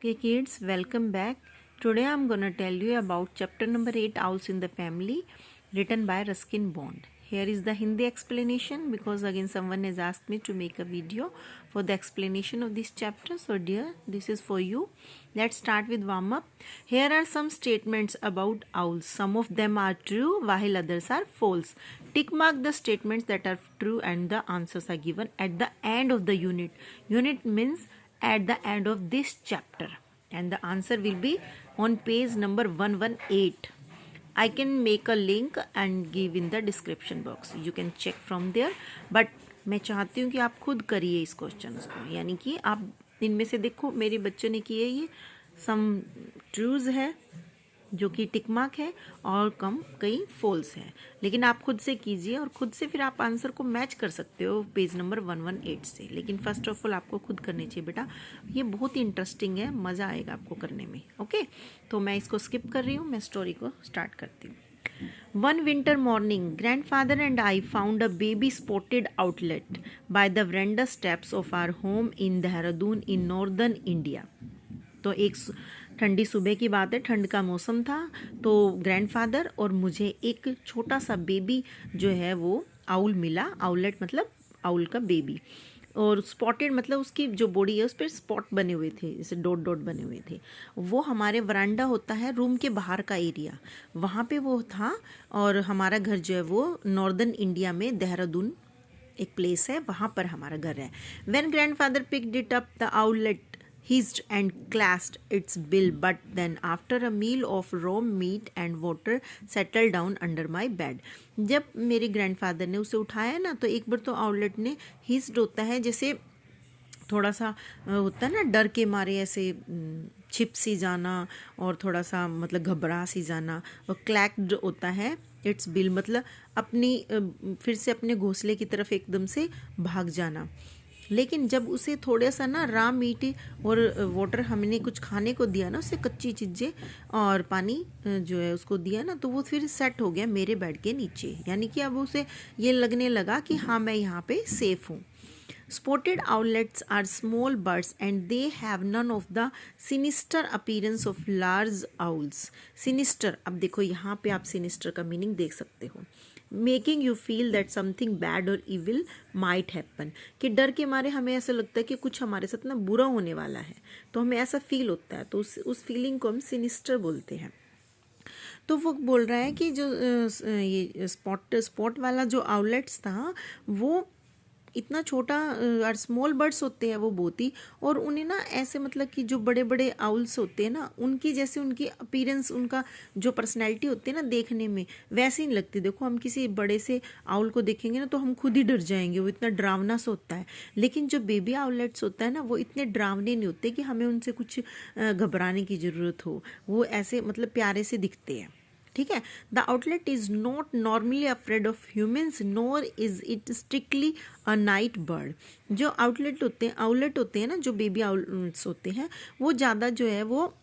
Okay, kids, welcome back. Today I'm gonna tell you about chapter number 8, Owls in the Family, written by Ruskin Bond. Here is the Hindi explanation because again someone has asked me to make a video for the explanation of this chapter. So, dear, this is for you. Let's start with warm up. Here are some statements about owls. Some of them are true while others are false. Tick mark the statements that are true and the answers are given at the end of the unit. Unit means at the end of this chapter, and the answer will be on page number 118. I can make a link and give in the description box. You can check from there. But मैं चाहती हूँ कि आप खुद करिए इस question को, यानी कि आप इनमें से देखो मेरे बच्चों ने किए, ये सम ट्रूज है जो कि टिक मार्क है और कई फॉल्स है, लेकिन आप खुद से कीजिए और खुद से फिर आप आंसर को मैच कर सकते हो पेज नंबर 118 से। लेकिन फर्स्ट ऑफ ऑल आपको खुद करनी चाहिए बेटा, ये बहुत ही इंटरेस्टिंग है, मज़ा आएगा आपको करने में। ओके, तो मैं इसको स्किप कर रही हूँ, मैं स्टोरी को स्टार्ट करती हूँ। One winter morning, grandfather and I found a baby spotted outlet by the veranda steps of our home in Dehradun in northern India. तो एक ठंडी सुबह की बात है, ठंड का मौसम था, तो ग्रैंडफादर और मुझे एक छोटा सा बेबी जो है वो आउल मिला। आउलेट मतलब आउल का बेबी, और स्पॉटेड मतलब उसकी जो बॉडी है उस पर स्पॉट बने हुए थे, जैसे डॉट डॉट बने हुए थे। वो हमारे वरांडा होता है, रूम के बाहर का एरिया, वहाँ पे वो था। और हमारा घर जो है वो नॉर्दर्न इंडिया में देहरादून एक प्लेस है, वहाँ पर हमारा घर है। When grandfather picked it up the owlet hissed and clasped its bill, but then after a meal of raw meat and water settled down under my bed. जब मेरे ग्रैंडफादर ने उसे उठाया ना, तो एक बार तो आउलेट ने हिस्ड होता है, जैसे थोड़ा सा होता है ना, डर के मारे ऐसे छिप सी जाना और थोड़ा सा मतलब घबरा सी जाना। और क्लैक्ड होता है इट्स बिल मतलब अपनी फिर से अपने घोंसले की तरफ एकदम से भाग जाना। लेकिन जब उसे थोड़ा सा ना रा मीट और वाटर हमने कुछ खाने को दिया ना, उससे कच्ची चीज़ें और पानी जो है उसको दिया ना, तो वो फिर सेट हो गया मेरे बेड के नीचे, यानी कि अब उसे ये लगने लगा कि हाँ मैं यहाँ पे सेफ हूँ। Spotted owlets are small birds and they have none of the sinister appearance of large owls. Sinister, अब देखो यहाँ पे आप sinister का मीनिंग देख सकते हो। Making you feel that something bad और इविल माइट हैपन, कि डर के मारे हमें ऐसा लगता है कि कुछ हमारे साथ ना बुरा होने वाला है, तो हमें ऐसा फील होता है, तो उस फीलिंग को हम सिनिस्टर बोलते हैं। तो वो बोल रहा है कि जो ये स्पॉट वाला जो आउलेट्स था वो इतना छोटा, और स्मॉल बर्ड्स होते हैं वो बहुत ही, और उन्हें ना ऐसे मतलब कि जो बड़े बड़े आउल्स होते हैं ना, उनकी जैसे उनकी अपीरेंस, उनका जो पर्सनैलिटी होती है ना देखने में, वैसे नहीं लगती। देखो हम किसी बड़े से आउल को देखेंगे ना तो हम खुद ही डर जाएंगे, वो इतना डरावना सा होता है। लेकिन जो बेबी आउलेट्स होता है ना, वो इतने डरावने नहीं होते कि हमें उनसे कुछ घबराने की ज़रूरत हो, वो ऐसे मतलब प्यारे से दिखते हैं। ठीक है। The outlet is not normally afraid of humans NOR is it strictly a night bird. जो आउटलेट होते हैं, आउलेट होते हैं ना, जो बेबी आउलेट्स होते हैं, वो ज़्यादा जो है वो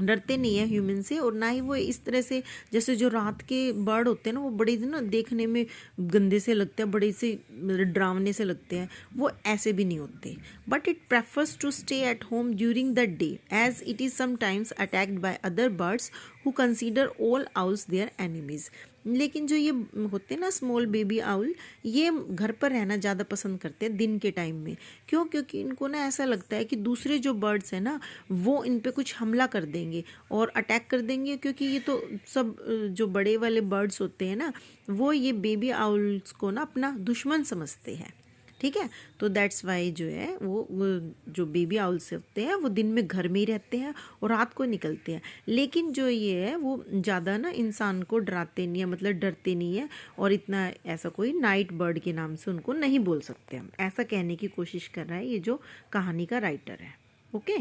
डरते नहीं है ह्यूमन से, और ना ही वो इस तरह से जैसे जो रात के बर्ड होते हैं ना, वो बड़े ना देखने में गंदे से लगते हैं, बड़े से डरावने से लगते हैं, वो ऐसे भी नहीं होते। But it prefers to stay at home during the day as it is sometimes attacked by other birds who consider all owls their enemies. लेकिन जो ये होते हैं ना स्मॉल बेबी आउल, ये घर पर रहना ज़्यादा पसंद करते हैं दिन के टाइम में। क्यों? क्योंकि इनको ना ऐसा लगता है कि दूसरे जो बर्ड्स हैं ना, वो इन पे कुछ हमला कर देंगे और अटैक कर देंगे, क्योंकि ये तो सब जो बड़े वाले बर्ड्स होते हैं ना, वो ये बेबी आउल्स को ना अपना दुश्मन समझते हैं। ठीक है, तो दैट्स वाई जो है वो जो बेबी आउल्स होते हैं वो दिन में घर में ही रहते हैं और रात को निकलते हैं। लेकिन जो ये है वो ज़्यादा ना इंसान को डराते नहीं है, मतलब डरते नहीं है, और इतना ऐसा कोई नाइट बर्ड के नाम से उनको नहीं बोल सकते हम, ऐसा कहने की कोशिश कर रहा है ये जो कहानी का राइटर है। ओके,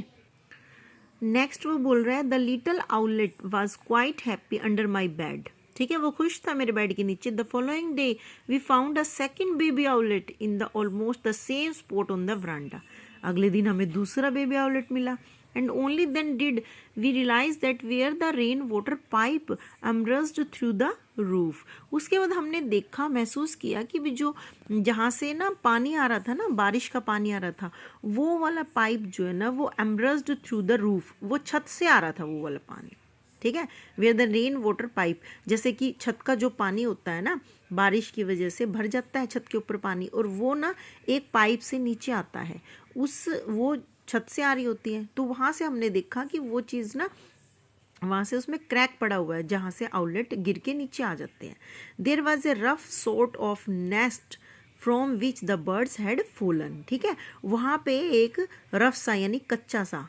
नेक्स्ट वो बोल रहा है the little owlet was quite happy under my bed. ठीक है, वो खुश था मेरे बेड के नीचे। The following day we found a second baby owlet in the almost the same spot on the verandah. अगले दिन हमें दूसरा बेबी आउलेट मिला and only then did we realize that where the rain water pipe emerged through the roof. उसके बाद हमने देखा, महसूस किया कि भी जो जहाँ से ना पानी आ रहा था ना, बारिश का पानी आ रहा था, वो वाला पाइप जो है ना वो emerged through the roof, वो छत से आ रहा था वो वाला पानी, ठीक है. Where the rain water pipe, जैसे कि छत का जो पानी होता है ना, बारिश की वजह से भर जाता है छत के ऊपर पानी, और वो ना एक पाइप से नीचे आता है, वो छत से आ रही होती है. तो वहाँ से हमने देखा कि वो चीज़ ना वहाँ से उसमें क्रैक पड़ा हुआ है जहाँ से आउटलेट गिर के नीचे आ जाते हैं. There was a rough sort of nest from which the birds had fallen. ठीक है, वहाँ पे एक रफ सा यानी कच्चा सा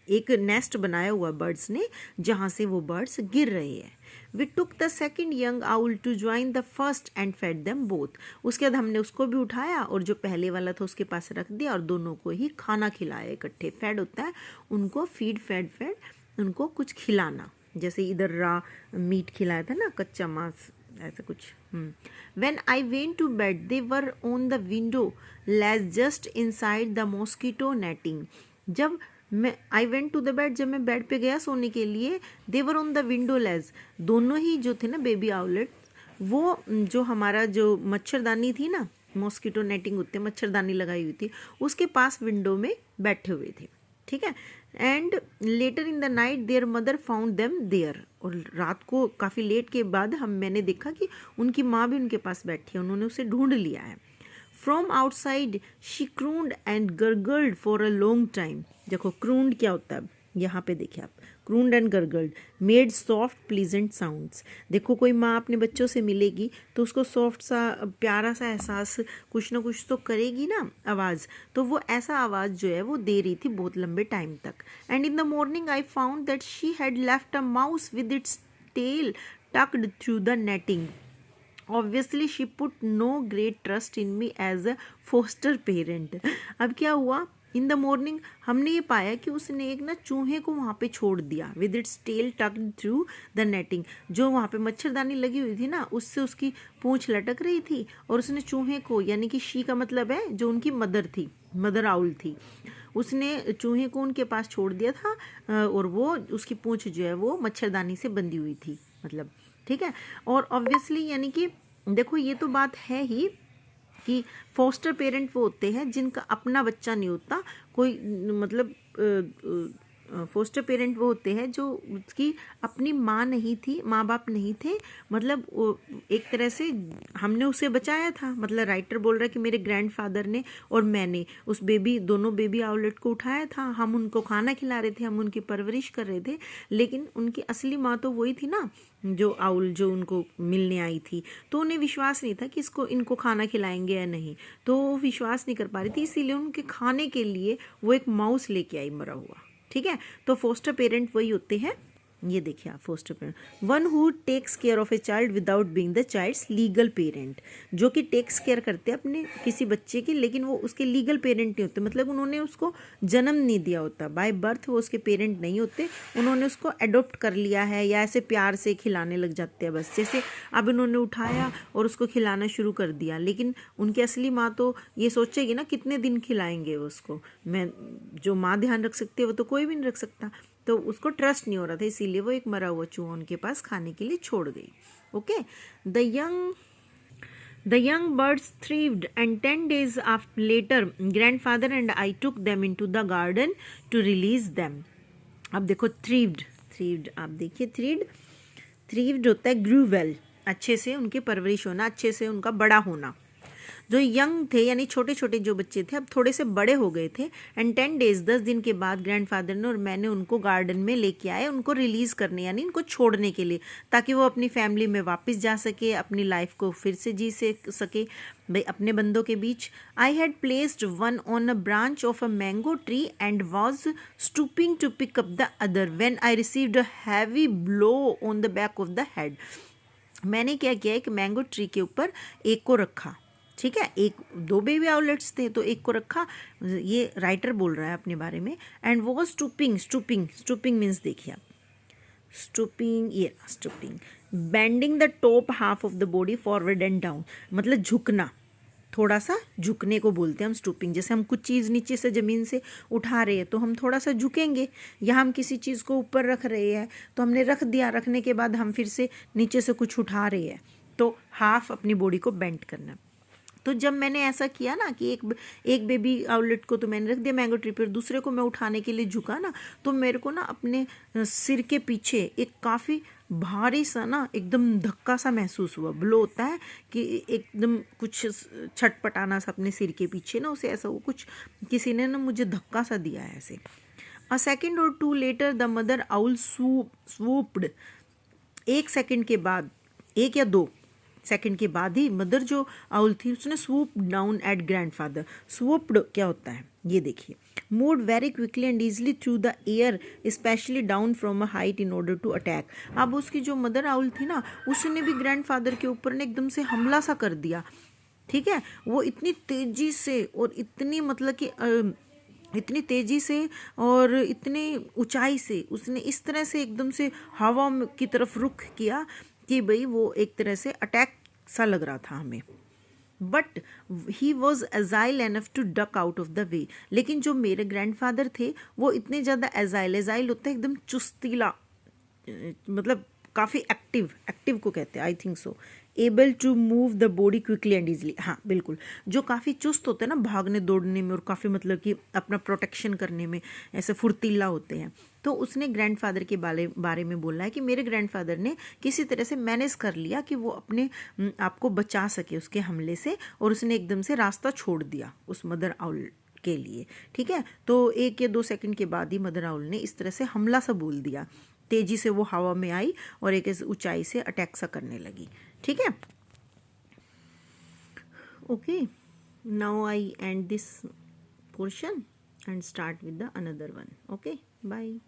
एक नेस्ट बनाया हुआ बर्ड्स ने जहाँ से वो बर्ड्स गिर रहे हैं. We took the second young owl to join the first and fed them both. उसके बाद हमने उसको भी उठाया और जो पहले वाला था उसके पास रख दिया और दोनों को ही खाना खिलाया इकट्ठे. फेड होता है उनको, फीड फेड उनको कुछ खिलाना, जैसे इधर रा मीट खिलाया था ना, कच्चा मांस, ऐसा कुछ. When I went to bed they were on the window ledge just inside the mosquito netting. जब मैं I went to the bed, जब मैं बेड पे गया सोने के लिए, there on the window ledge, दोनों ही जो थे ना बेबी आउलेट, वो जो हमारा जो मच्छरदानी थी ना, मॉस्किटो नेटिंग होते हैं, मच्छरदानी लगाई हुई थी, उसके पास विंडो में बैठे हुए थे. ठीक है. And later in the night their mother found them there. और रात को काफ़ी लेट के बाद मैंने देखा कि उनकी माँ भी उनके पास बैठी है, उन्होंने उसे ढूंढ लिया है. From outside she crooned and gurgled for a long time. देखो crooned क्या होता है, यहाँ पे देखिए आप, crooned and gurgled, made soft pleasant sounds. देखो कोई माँ अपने बच्चों से मिलेगी तो उसको सॉफ्ट सा प्यारा सा एहसास कुछ ना कुछ तो करेगी ना आवाज़, तो वो ऐसा आवाज़ जो है वो दे रही थी बहुत लंबे टाइम तक. And in the morning I found that she had left a mouse with its tail tucked through the netting. Obviously she put no great trust in me as a foster parent. अब क्या हुआ, इन the morning हमने ये पाया कि उसने एक ना चूहे को वहाँ पे छोड़ दिया, with its tail tucked through the netting. जो वहाँ पे मच्छरदानी लगी हुई थी ना, उससे उसकी पूंछ लटक रही थी और उसने चूहे को, यानी कि शी का मतलब है जो उनकी मदर थी, मदर आउल थी, उसने चूहे को उनके पास छोड़ दिया था और वो उसकी पूंछ जो है वो मच्छरदानी से बंधी हुई थी, मतलब. ठीक है. और ऑब्वियसली यानी कि देखो ये तो बात है ही कि फोस्टर पेरेंट वो होते हैं जिनका अपना बच्चा नहीं होता कोई, मतलब फोस्टर पेरेंट वो होते हैं जो उसकी अपनी माँ नहीं थी, माँ बाप नहीं थे, मतलब एक तरह से हमने उसे बचाया था. मतलब राइटर बोल रहा है कि मेरे ग्रैंडफादर ने और मैंने उस दोनों बेबी आउलेट को उठाया था, हम उनको खाना खिला रहे थे, हम उनकी परवरिश कर रहे थे, लेकिन उनकी असली माँ तो वही थी ना जो आउल जो उनको मिलने आई थी. तो उन्हें विश्वास नहीं था कि इनको खाना खिलाएंगे या नहीं, तो वो विश्वास नहीं कर पा रही थी, इसीलिए उनके खाने के लिए वो एक माउस लेके आई मरा हुआ. ठीक है. तो फोस्टर पेरेंट वही होते हैं, ये देखिए आप, foster parent, one who takes care of a child without being the child's legal parent, जो कि टेक्स केयर करते हैं अपने किसी बच्चे की, लेकिन वो उसके लीगल पेरेंट नहीं होते, मतलब उन्होंने उसको जन्म नहीं दिया होता, बाय बर्थ वो उसके पेरेंट नहीं होते, उन्होंने उसको एडॉप्ट कर लिया है या ऐसे प्यार से खिलाने लग जाते हैं बस. जैसे अब इन्होंने उठाया और उसको खिलाना शुरू कर दिया, लेकिन उनकी असली माँ तो ये सोचेगी ना कितने दिन खिलाएंगे उसको, मैं जो माँ ध्यान रख सकती है वो तो कोई भी नहीं रख सकता. तो उसको ट्रस्ट नहीं हो रहा था, इसीलिए वो एक मरा हुआ चूहा उनके पास खाने के लिए छोड़ गई. Okay. The young birds thrived and 10 days later grandfather and I took them into the garden to release them. अब देखो thrived आप देखिए, thrived होता है grew well, अच्छे से उनकी परवरिश होना, अच्छे से उनका बड़ा होना. जो यंग थे यानी छोटे छोटे जो बच्चे थे अब थोड़े से बड़े हो गए थे. एंड 10 days 10 दिन के बाद ग्रैंडफादर ने और मैंने उनको गार्डन में लेके आए, उनको रिलीज़ करने यानी उनको छोड़ने के लिए, ताकि वो अपनी फैमिली में वापस जा सके, अपनी लाइफ को फिर से जी सके भाई अपने बंदों के बीच. I had placed one on a branch of a mango tree and was stooping to pick up the other when I received a heavy blow on the back of the head. मैंने क्या किया, एक mango tree के ऊपर एक को रखा. ठीक है, एक दो बेबी आउलेट्स थे तो एक को रखा, ये राइटर बोल रहा है अपने बारे में. एंड वो स्टूपिंग मीन्स देखिए आप, stooping bending the top half of the body forward and down, मतलब झुकना, थोड़ा सा झुकने को बोलते हैं हम स्टूपिंग। जैसे हम कुछ चीज़ नीचे से ज़मीन से उठा रहे हैं तो हम थोड़ा सा झुकेंगे, या हम किसी चीज़ को ऊपर रख रहे हैं तो हमने रख दिया, रखने के बाद हम फिर से नीचे से कुछ उठा रहे हैं, तो हाफ अपनी बॉडी को बेंड करना। तो जब मैंने ऐसा किया ना कि एक बेबी आउलेट को तो मैंने रख दिया मैंगो ट्री पर, दूसरे को मैं उठाने के लिए झुका ना, तो मेरे को ना अपने सिर के पीछे एक काफ़ी भारी सा ना एकदम धक्का सा महसूस हुआ। ब्लो होता है कि एकदम कुछ छटपटाना सा अपने सिर के पीछे ना, उसे ऐसा वो कुछ किसी ने ना मुझे धक्का सा दिया है ऐसे। A second or two later the mother owl swooped. 1 second के बाद, 1 या 2 सेकेंड के बाद ही मदर जो आउल थी उसने swoop down at grandfather. Swooped क्या होता है ये देखिए, move very quickly and easily through the air specially down from a height in order to attack. अब उसकी जो मदर आउल थी ना, उसने भी ग्रैंडफादर के ऊपर ने एकदम से हमला सा कर दिया। ठीक है, वो इतनी तेजी से और इतनी मतलब कि इतनी तेजी से और इतनी ऊंचाई से उसने इस तरह से एकदम से हवा की तरफ रुख किया कि भाई वो एक तरह से अटैक सा लग रहा था हमें। But he was agile enough to duck out of the way. लेकिन जो मेरे ग्रैंडफादर थे वो इतने ज़्यादा एजाइल होता है एकदम चुस्तीला, मतलब काफ़ी एक्टिव को कहते हैं I think so, able to move the body quickly and easily. हाँ बिल्कुल, जो काफ़ी चुस्त होते हैं ना भागने दौड़ने में और काफ़ी मतलब कि अपना प्रोटेक्शन करने में ऐसे फुर्तीला होते हैं। तो उसने ग्रैंडफादर के बारे में बोला है कि मेरे ग्रैंडफादर ने किसी तरह से मैनेज कर लिया कि वो अपने आप को बचा सके उसके हमले से, और उसने एकदम से रास्ता छोड़ दिया उस मदर आउल के लिए। ठीक है, तो 1 या 2 सेकंड के बाद ही मदर आउल ने इस तरह से हमला सा बोल दिया, तेजी से वो हवा में आई और एक ऊंचाई से अटैक सा करने लगी। ठीक है, okay, now I end this portion and start with the another one. Okay, bye.